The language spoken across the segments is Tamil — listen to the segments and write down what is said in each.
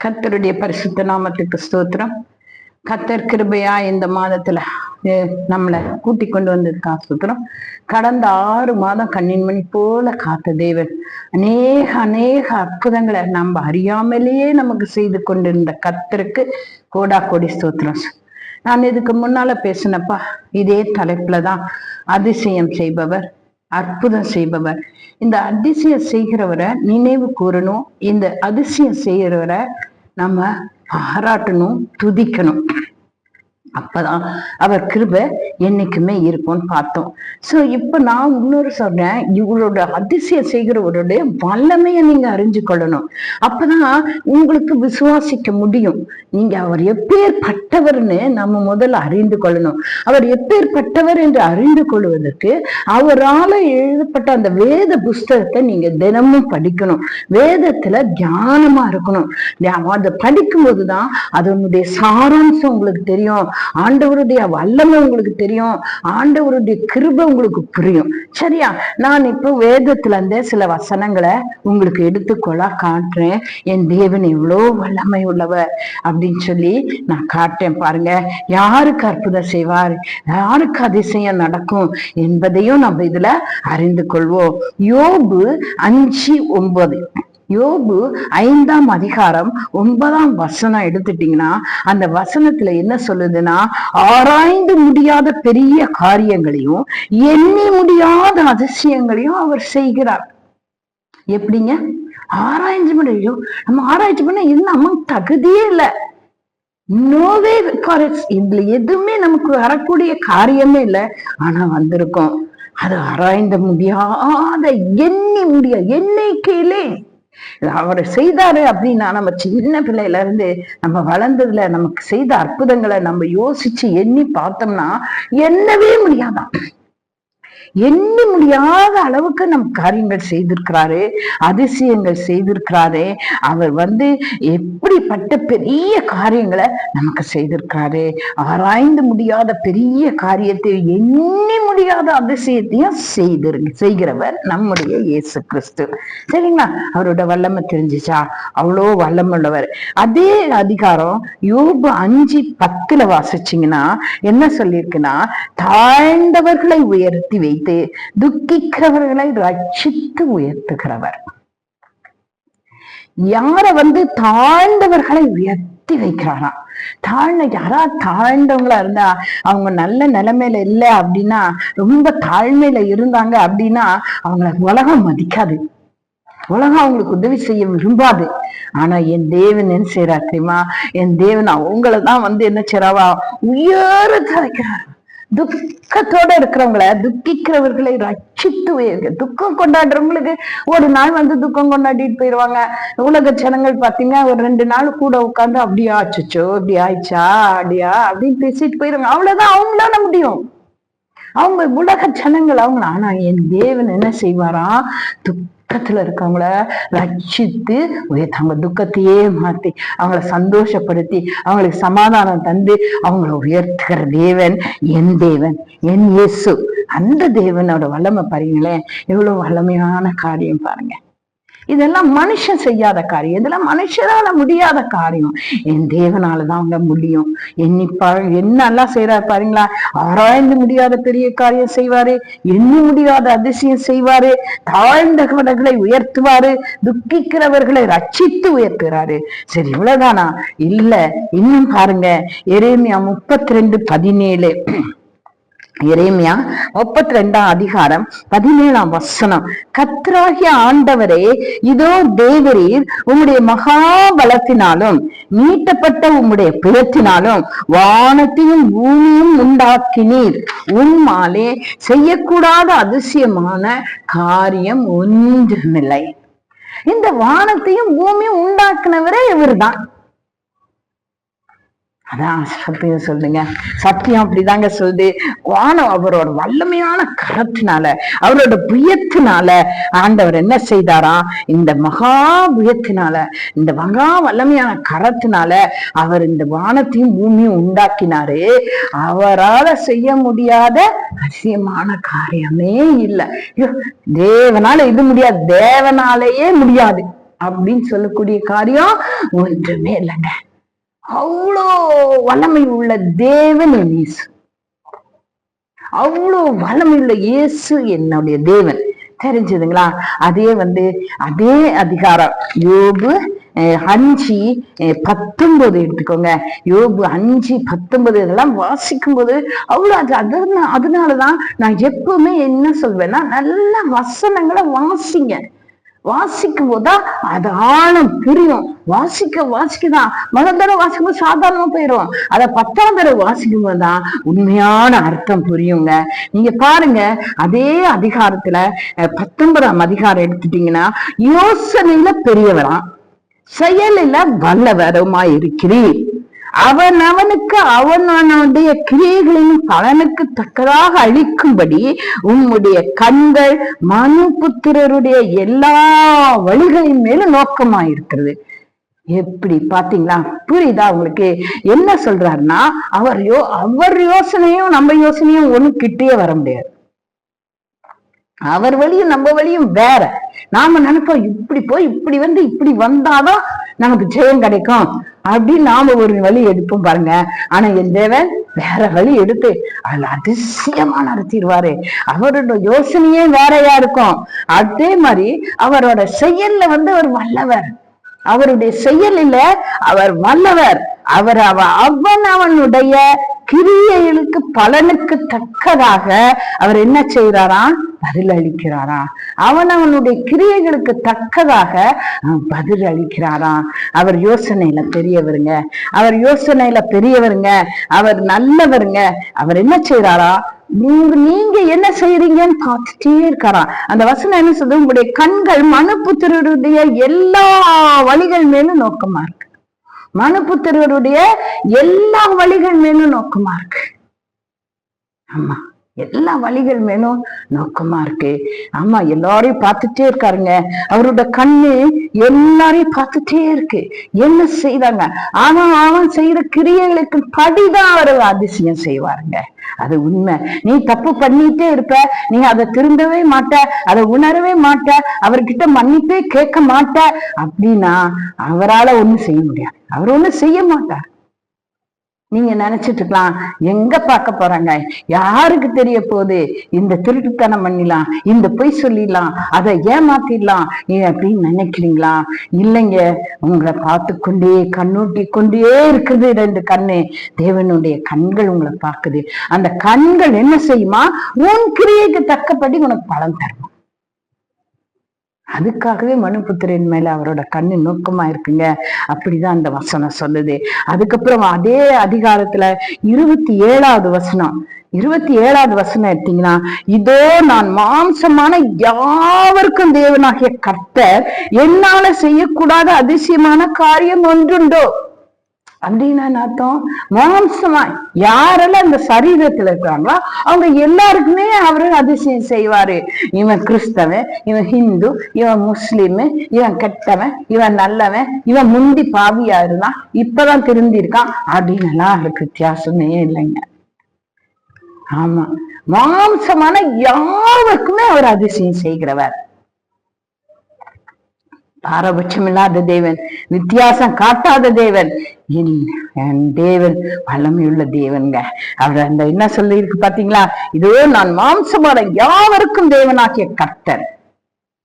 கர்த்தருடைய பரிசுத்த நாமத்துக்கு ஸ்தோத்திரம். கர்த்தர் கிருபையா இந்த மாதத்துல நம்மளை கூட்டி கொண்டு வந்திருக்கா ஸ்தோத்திரம். கடந்த 6 மாதம் கண்ணின் மணி போல காத்த தேவன் அநேக அற்புதங்களை நம்ம அறியாமலேயே நமக்கு செய்து கொண்டிருந்த கர்த்தருக்கு கோடா கோடி ஸ்தோத்திரம். நான் இதுக்கு முன்னால பேசினப்பா இதே தலைப்புலதான் அதிசயம் செய்பவர், அற்புதம் செய்பவர். இந்த அதிசயம் செய்கிறவரை நினைவு கூறணும். இந்த அதிசயம் செய்கிறவரை நம்ம பாராட்டணும், துதிக்கணும். அப்பதான் அவர் கிருபை என்னைக்குமே இருக்கும்னு பார்த்தோம். சோ இப்ப நான் இன்னொரு சொல்றேன், இவரோட அதிசயம் செய்கிறவருடைய வல்லமையை நீங்க அறிஞ்சு கொள்ளணும். அப்பதான் உங்களுக்கு விசுவாசிக்க முடியும். நீங்க அவர் எப்பேற்பட்டவர்னு நம்ம முதல்ல அறிந்து கொள்ளணும். அவர் எப்பேற்பட்டவர் என்று அறிந்து கொள்வதற்கு அவரால் எழுதப்பட்ட அந்த வேத புஸ்தகத்தை நீங்க தினமும் படிக்கணும். வேதத்துல தியானமா இருக்கணும். அதை படிக்கும் போதுதான் அதனுடைய சாராம்சம் உங்களுக்கு தெரியும். ஆண்டவருடைய வல்லமை உங்களுக்கு தெரியும். ஆண்டவருடைய கிருபை உங்களுக்கு புரியும். சரியா? நான் இப்போ வேதத்துல இருந்தே சில வசனங்களை உங்களுக்கு எடுத்துக்கொள்ள காட்டுறேன். என் தேவன் எவ்வளோ வல்லமை உள்ளவர் அப்படின்னு சொல்லி நான் காட்டேன். பாருங்க, யாருக்கு அற்புதம் செய்வார், யாருக்கு அதிசயம் நடக்கும் என்பதையும் நம்ம இதுல அறிந்து கொள்வோம். யோபு 5:9, யோபு 5ஆம் அதிகாரம் 9ஆம் வசனம் எடுத்துட்டீங்கன்னா அந்த வசனத்துல என்ன சொல்லுதுன்னா, ஆராய்ந்து முடியாத பெரிய காரியங்களையும் எண்ணி முடியாத அதிசயங்களையும் அவர் செய்கிறார். எப்படிங்க ஆராய்ச்சி முடியும்? நம்ம ஆராய்ச்சி பண்ண என்ன நமக்கு தகுதியே இல்லை. நோவே இதுல எதுவுமே நமக்கு வரக்கூடிய காரியமே இல்லை. ஆனா வந்திருக்கோம். அது ஆராய்ந்த முடியாத, எண்ணி முடியாது, எண்ணிக்கையிலே அவர் செய்தாரு அப்படின்னா, நம்ம சின்ன பிள்ளையில இருந்து நம்ம வளர்ந்ததுல நமக்கு செய்த அற்புதங்களை நம்ம யோசிச்சு எண்ணி பார்த்தோம்னா எண்ணவே முடியாதான். எண்ணி முடியாத அளவுக்கு நம் காரியங்கள் செய்திருக்கிறாரு, அதிசயங்கள் செய்திருக்கிறாரு. அவர் எப்படிப்பட்ட பெரிய காரியங்களை நமக்கு செய்திருக்கிறாரு. ஆராய்ந்து முடியாத பெரிய காரியத்தை, எண்ணி முடியாத அதிசயத்தையும் செய்கிறவர் நம்முடைய இயேசு கிறிஸ்து. சரிங்களா? அவரோட வல்லமை தெரிஞ்சிச்சா? அவ்வளோ வல்லமுள்ளவர். அதே அதிகாரம் யோபு 5:10 வாசிச்சீங்கன்னா என்ன சொல்லியிருக்குன்னா, தாழ்ந்தவர்களை உயர்த்தி வைத்து துக்கிக்கிறவர்களை ரட்சித்து உயர்த்துகிறவர். யார தாழ்ந்தவர்களை உயர்த்தி வைக்கிறாராம். யாராவது தாழ்ந்தவங்களா இருந்தா, அவங்க நல்ல நிலைமையில இல்லை அப்படின்னா, ரொம்ப தாழ்மையில இருந்தாங்க அப்படின்னா அவங்கள உலகம் மதிக்காது, உலகம் அவங்களுக்கு உதவி செய்ய விரும்பாது. ஆனா என் தேவன் என்ன செய்யறா தெரியுமா? என் தேவன் அவங்களதான் என்ன செய்யறாவா, உயரத்தை வைக்கிறார். துக்கத்தோட இருக்கிறவங்கள, துக்கிக்கிறவர்களை ரட்சித்து துக்கம் கொண்டாடுறவங்களுக்கு ஒரு நாள் துக்கம் கொண்டாடிட்டு போயிடுவாங்க. உலக ஜனங்கள் பாத்தீங்கன்னா ஒரு 2 நாள் கூட உட்காந்து அப்படியா ஆச்சுச்சோ, இப்படி ஆயிடுச்சா, அப்படியா அப்படின்னு பேசிட்டு போயிடுவாங்க. அவ்வளவுதான் அவங்களால முடியும், அவங்க உலக ஜனங்கள் அவங்க. ஆனா என் தேவன் என்ன செய்வாரா, துக்கத்துல இருக்கவங்கள ரட்சித்து அவங்க துக்கத்தையே மாத்தி அவங்கள சந்தோஷப்படுத்தி அவங்களுக்கு சமாதானம் தந்து அவங்கள உயர்த்துகிற தேவன் என் தேவன், என் இயேசு. அந்த தேவனோட வல்லமை பாருங்களேன், எவ்வளவு வல்லமையான காரியம் பாருங்க. இதெல்லாம் மனுஷன் செய்யாத காரியம், இதெல்லாம் மனுஷனால முடியாத காரியம். என் தேவனாலதான் அவங்க முடியும். என்னெல்லாம் செய்யறாரு பாருங்களா. ஆராய்ந்து முடியாத பெரிய காரியம் செய்வாரு, எண்ணி முடியாத அதிசயம் செய்வாரு, தாழ்ந்தவர்களை உயர்த்துவாரு, துக்கிக்கிறவர்களை ரட்சித்து உயர்த்துறாரு. சரி, இவ்வளவுதானா? இல்ல, இன்னும் பாருங்க. எரேமியா 32:17, எரேமியா 32ஆம் அதிகாரம் 17ஆம் வசனம். கர்த்தராகிய ஆண்டவரே, இதோ தேவரீர் உம்முடைய மகாபலத்தினாலும் மீட்டப்பட்ட உம்முடைய புயத்தினாலும் வானத்தையும் பூமியும் உண்டாக்கினீர். உம்மாலே செய்யக்கூடாத அதிசயமான காரியம் ஒன்றுமில்லை. இந்த வானத்தையும் பூமியும் உண்டாக்குனவரே இவர்தான். அதான் சத்தியம் சொல்லுங்க. சத்தியம் அப்படிதாங்க சொல்லுது. வானம் அவரோட வல்லமையான கரத்தினால, அவரோட புயத்தினால ஆண்டவர் என்ன செய்தாராம், இந்த மகா புயத்தினால, இந்த மகா வல்லமையான கரத்தினால அவர் இந்த வானத்தையும் பூமியும் உண்டாக்கினாரு. அவரால செய்ய முடியாத அதிசயமான காரியமே இல்லை. தேவனால இது முடியாது, தேவனாலேயே முடியாது. அப்படின்னு சொல்லக்கூடிய காரியம் ஒன்றுமே இல்லைங்க. அவ்வளோ வல்லமை உள்ள தேவன் என் இயேசு, அவ்வளோ வல்லமை உள்ள இயேசு என்னுடைய தேவன். தெரிஞ்சதுங்களா? அதே அதிகாரம் யோபு 5:19 எடுத்துக்கோங்க. யோபு 5:19 இதெல்லாம் வாசிக்கும் போது அவ்வளவு அதனாலதான் நான் எப்பவுமே என்ன சொல்வேன்னா, நல்ல வசனங்களை வாசிங்க. வாசிக்கும் போதுதான் அது ஆழம் புரியும். வாசிக்கதான் முதல் தடவை வாசிக்கும் போது சாதாரணமா போயிடும். அத 10ஆம் தடவை வாசிக்கும் போதுதான் உண்மையான அர்த்தம் புரியுங்க. நீங்க பாருங்க, அதே அதிகாரத்துல 19ஆம் அதிகாரம் எடுத்துட்டீங்கன்னா, யோசனையில பெரியவராம், செயலில வல்லவருமாய் இருக்கிறீர், அவனுக்கு அவனுடைய கிரியைகளின் பலனுக்கு தக்கதாக அளிக்கும்படி உம்முடைய கண்கள் மனுபுத்திரருடைய எல்லா வழிகளின் மேலும் நோக்கமாயிருக்கிறது. எப்படி பாத்தீங்களா? புரியுதா உங்களுக்கு? என்ன சொல்றாருன்னா, அவர் யோசனையும் நம்ம யோசனையும் ஒண்ணு கிட்டே வர முடியாது. அவர் வழியும் நம்ம வழியும் வேற. நாம நினைப்போம் இப்படி போய் இப்படி வந்தாதான் நமக்கு ஜெயம் கிடைக்கும் அப்படின்னு நாம ஒரு வழி எடுப்போம் பாருங்க. ஆனா என் தேவன் வேற வழி எடுத்து அதுல அதிசயமா நடத்திடுவாரு. அவரோட யோசனையே வேறையா இருக்கும். அதே மாதிரி அவரோட செயல்ல அவர் வல்லவர். அவருடைய செயலில அவர் வல்லவர். அவனுடைய கிரியைகளுக்கு பலனுக்கு தக்கதாக அவர் என்ன செய்யறாராம்? பதில் அளிக்கிறாராம். அவனுடைய கிரியைகளுக்கு தக்கதாக பதில் அளிக்கிறாராம். அவர் யோசனையில பெரியவருங்க, அவர் நல்லவருங்க. அவர் என்ன செய்யறாரா? நீங்க என்ன செய்யறீங்கன்னு பார்த்துட்டே இருக்காராம். அந்த வசனம் என்ன சொல்றது? உங்களுடைய கண்கள் மனுபுத்திரருடைய எல்லா வழிகள் மேலும் நோக்கமா இருக்கு. மனுபுத்திரருடைய எல்லா வழிகள் மேலும் நோக்கமா இருக்கு. ஆமா, எல்லா வழிகள் மேலும் நோக்கமா இருக்கு. ஆமா, எல்லாரையும் பார்த்துட்டே இருக்காருங்க. அவரோட கண்ணு எல்லாரையும் பார்த்துட்டே இருக்கு. என்ன செய்தாங்க? அவன் செய்யற கிரியைகளுக்கு படிதான் அவர் அதிசயம் செய்வாருங்க. அது உண்மை. நீ தப்பு பண்ணிட்டே இருப்ப, நீ அதை திருந்தவே மாட்ட, அதை உணரவே மாட்ட, அவர்கிட்ட மன்னிப்பே கேட்க மாட்ட அப்படின்னா அவரால ஒண்ணும் செய்ய முடியாது. அவர் ஒண்ணும் செய்ய மாட்டார். நீங்க நினைச்சிட்டு இருக்கலாம், எங்க பார்க்க போறாங்க, யாருக்கு தெரிய போகுது, இந்த திருட்டுத்தனம் பண்ணிடலாம், இந்த பொய் சொல்லிடலாம், அதை ஏமாத்திடலாம் அப்படின்னு நினைக்கிறீங்களா? இல்லைங்க, உங்களை பார்த்து கொண்டே கண்ணூட்டி கொண்டே இருக்குது 2 கண்ணு. தேவனுடைய கண்கள் உங்களை பார்க்குது. அந்த கண்கள் என்ன செய்யுமா? உன் கிரியைக்கு தக்கப்படி உனக்கு பலன் தரும். அதுக்காகவே மனுபுத்திரன் மேல அவரோட கண்ணு நோக்கமா இருக்குங்க. அப்படிதான் அந்த வசனம் சொல்லுது. அதுக்கப்புறம் அதே அதிகாரத்துல 27வது வசனம் எடுத்தீங்கன்னா, இதோ நான் மாம்சமான யாவருக்கும் தேவனாகிய கர்த்தர், என்னால செய்யக்கூடாத அதிசயமான காரியம் ஒன்றுண்டோ அப்படின்னா அர்த்தம். மாம்சமா யாரெல்லாம் இந்த சரீரத்துல இருக்காங்களோ அவங்க எல்லாருக்குமே அவரு அதிசயம் செய்வாரு. இவன் கிறிஸ்தவன், இவன் ஹிந்து, இவன் முஸ்லிம், இவன் கெட்டவன், இவன் நல்லவன், இவன் முந்தி பாவியா இருந்தான், இப்பதான் திருந்தி இருக்கான் அப்படின்னு எல்லாம் அவருக்கு வித்தியாசமே இல்லைங்க. ஆமா, மாம்சமான யாருக்குமே அவர் அதிசயம் செய்கிறவர். பாரபட்சம் இல்லாத தேவன், வித்தியாசம் காட்டாத தேவன், என் தேவன் வல்லமையுள்ள தேவன்ங்க. அவர் அந்த என்ன சொல்லி இருக்கு பாத்தீங்களா? இதோ நான் மாம்சமான யாவருக்கும் தேவனாகிய கர்த்தர்.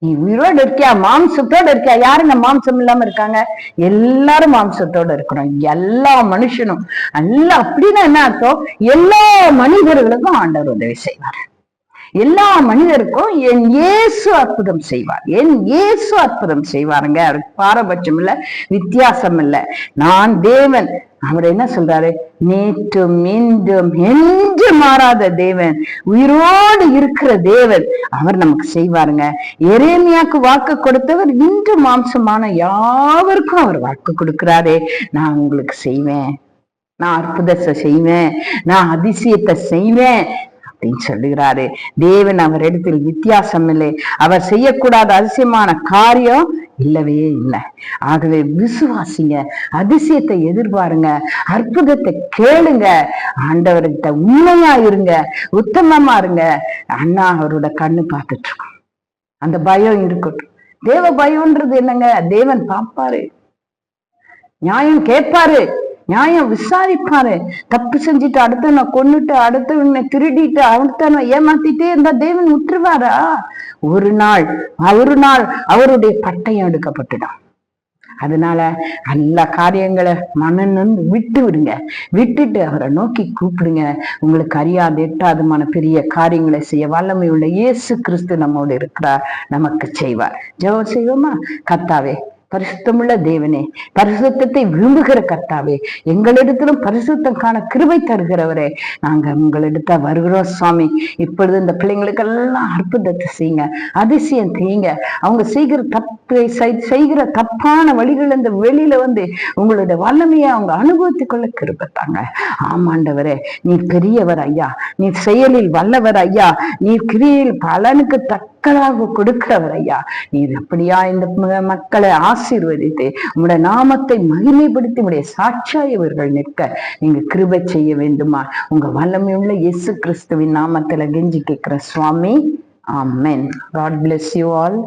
நீ உயிரோடு இருக்கியா, மாம்சத்தோட இருக்கியா? யாருங்க மாம்சம் இல்லாம இருக்காங்க? எல்லாரும் மாம்சத்தோட இருக்கிறோம். எல்லா மனுஷனும் அல்ல. அப்படின்னா என்ன அர்த்தம்? எல்லா மனிதர்களுக்கும் ஆண்டவர் உதவி செய்வார். எல்லா மனிதருக்கும் என் இயேசு அற்புதம் செய்வாருங்க. அவருக்கு பாரபட்சம் இல்ல, வித்தியாசம் இல்ல. நான் தேவன். அவர் என்ன சொல்றாரு? நேற்றும் இன்றும் என்று மாறாத தேவன், உயிரோடு இருக்கிற தேவன். அவர் நமக்கு செய்வாருங்க. எரேமியாக்கு வாக்கு கொடுத்தவர் இன்று மாம்சமான யாவருக்கும் அவர் வாக்கு கொடுக்கிறாரே, நான் உங்களுக்கு செய்வேன், நான் அற்புதத்தை செய்வேன், நான் அதிசயத்தை செய்வேன் அப்படின்னு சொல்லுகிறாரு. தேவன் அவர் இடத்தில் வித்தியாசம் இல்லை. அவர் செய்யக்கூடாத அதிசயமான காரியம் இல்லவே இல்லை. ஆகவே விசுவாசிங்க, அதிசயத்தை எதிர்பாருங்க, அற்புதத்தை கேளுங்க, ஆண்டவர்கிட்ட உண்மையா இருங்க, உத்தமமா இருங்க. அண்ணா அவரோட கண்ணு பார்த்துட்டு இருக்கோம். அந்த பயம் இருக்கட்டும். தேவ பயம்ன்றது என்னங்க? தேவன் பார்ப்பாரு, நியாயம் கேட்பாரு, நியாயம் விசாரிப்பாரு. தப்பு செஞ்சுட்டு அடுத்தவனை கொன்னுட்டு அடுத்தவனை திருடிட்டு அடுத்தவனை ஏமாத்திட்டே இருந்தா தேவன் விட்டுருவாரா? ஒரு நாள் அவருடைய பட்டயம் எடுக்கப்பட்டுடும். அதனால எல்லா காரியங்களை மனநொந்து விட்டு விடுங்க. விட்டுட்டு அவரை நோக்கி கூப்பிடுங்க. உங்களுக்கு அறியாத எட்டாதமான பெரிய காரியங்களை செய்ய வல்லமை உள்ள இயேசு கிறிஸ்து நம்மோடு இருக்கிறார், நமக்கு செய்வார். ஜெபம் செய்வோமா? கர்த்தாவே, பரிசுத்தமுள்ள தேவனே, பரிசுத்தத்தை விரும்புகிற கர்த்தாவே, எங்களிடத்திலும் பரிசுத்தம் காண கிருபை தருகிறவரே, நாங்க உங்களிடத்த வருகிறோம் சுவாமி. இப்பொழுது இந்த பிள்ளைங்களுக்கு எல்லாம் அற்புதத்தை செய்யுங்க, அதிசயம் செய்யுங்க. அவங்க செய்கிற தப்பான வழிகள் இந்த வெளியில வந்து உங்களுடைய வல்லமையை அவங்க அனுபவித்துக் கொள்ள கிருபை தாங்க. ஆமாண்டவரே, நீ பெரியவர் ஐயா, நீ செயலில் வல்லவர் ஐயா, நீ கிரியில் பலனுக்கு தக்கதாக கொடுக்கிறவர் ஐயா. நீர் அப்படியா இந்த மக்களை ஆசீர்வதித்து உங்களுடைய நாமத்தை மகிமைப்படுத்தி உங்களுடைய சாட்சியாய் இவர்கள் நிற்க நீங்க கிருபை செய்ய வேண்டுமா? உங்க வல்லமையுள்ள இயேசு கிறிஸ்துவின் நாமத்துல கெஞ்சி கேட்கிற சுவாமி. ஆமென். God bless you all.